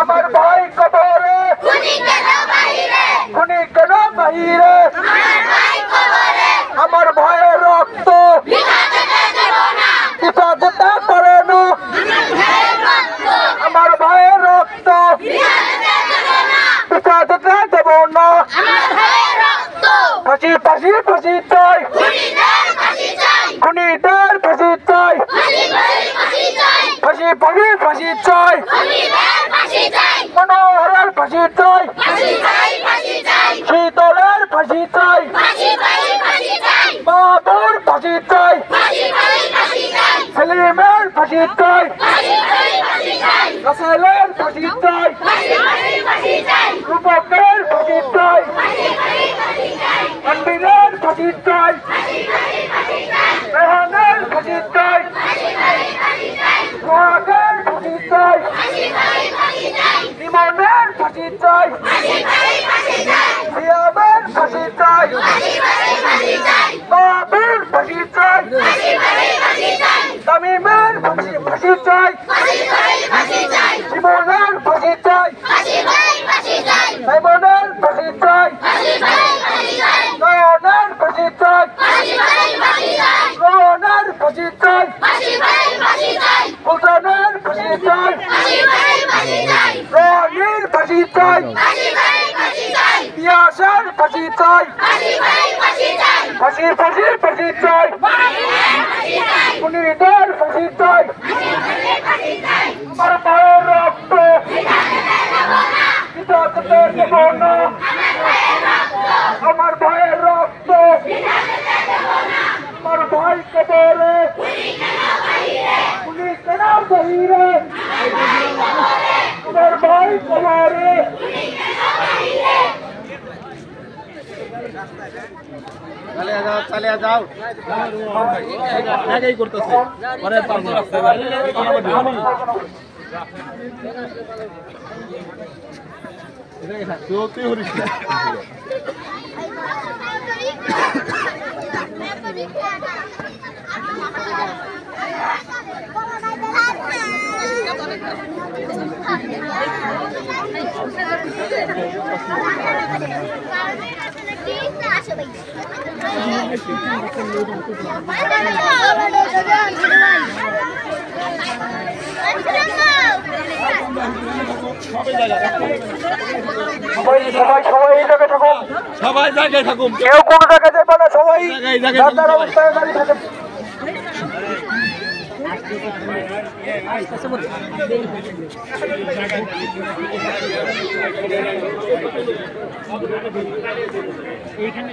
আমার ভাই কবরে খুনি কেন বাহিরে আমার ভাইয়ের রক্ত পিতা যেতে পারে না আমার ভাইয়ের রক্ত পিতা যেতে দেব না ফাঁসি ফাঁসি ফাঁসি চাই খুনিদের ফাঁসি চাই ফাঁসি ফাঁসি ফাঁসি চাই মনোহরের ফাঁসি চাই শীতলের ফাঁসি চাই বাবুর ফাঁসি চাই সেলিমের ফাঁসি চাই রাসেলের ফাঁসি চাই রূপকের ফাঁসি চাই মন্দিরের ফাঁসি চাই রেহানের ফাঁসি চাই সোহাগের ফাঁসি চাই ইমনের ফাঁসি চাই সিয়ামের ফাঁসি চাই বাবুর ফাঁসি চাই তামিমের ফাঁসি চাই জীবনের ফাঁসি চাই সাইমনের ফাঁসি চাই নয়নের ফাঁসি চাই রোহনের ফাঁসি চাই সুলতানের ফাঁসি চাই রনির ফাঁসি চাই ইয়াসের ফাঁসি চাই ফাঁসি ফাঁসি ফাঁসি চাই খুনিদের ফাঁসি চাই আমার ভাইয়ের রক্ত পিতা যেতে দেব না আমার ভাইয়ের রক্ত আমার ভাই কবরে খুনি কেন বাহিরে আমার ভাই কবরে চালিয়ে যাও আগেই করতেছে পরে পারবো তুই হরিস সবাই জায়গায় থাকুন কেউ কোনো জায়গায় যাবে না সবাই যার অবস্থায় দাঁড়িয়ে থাকেন এইখানে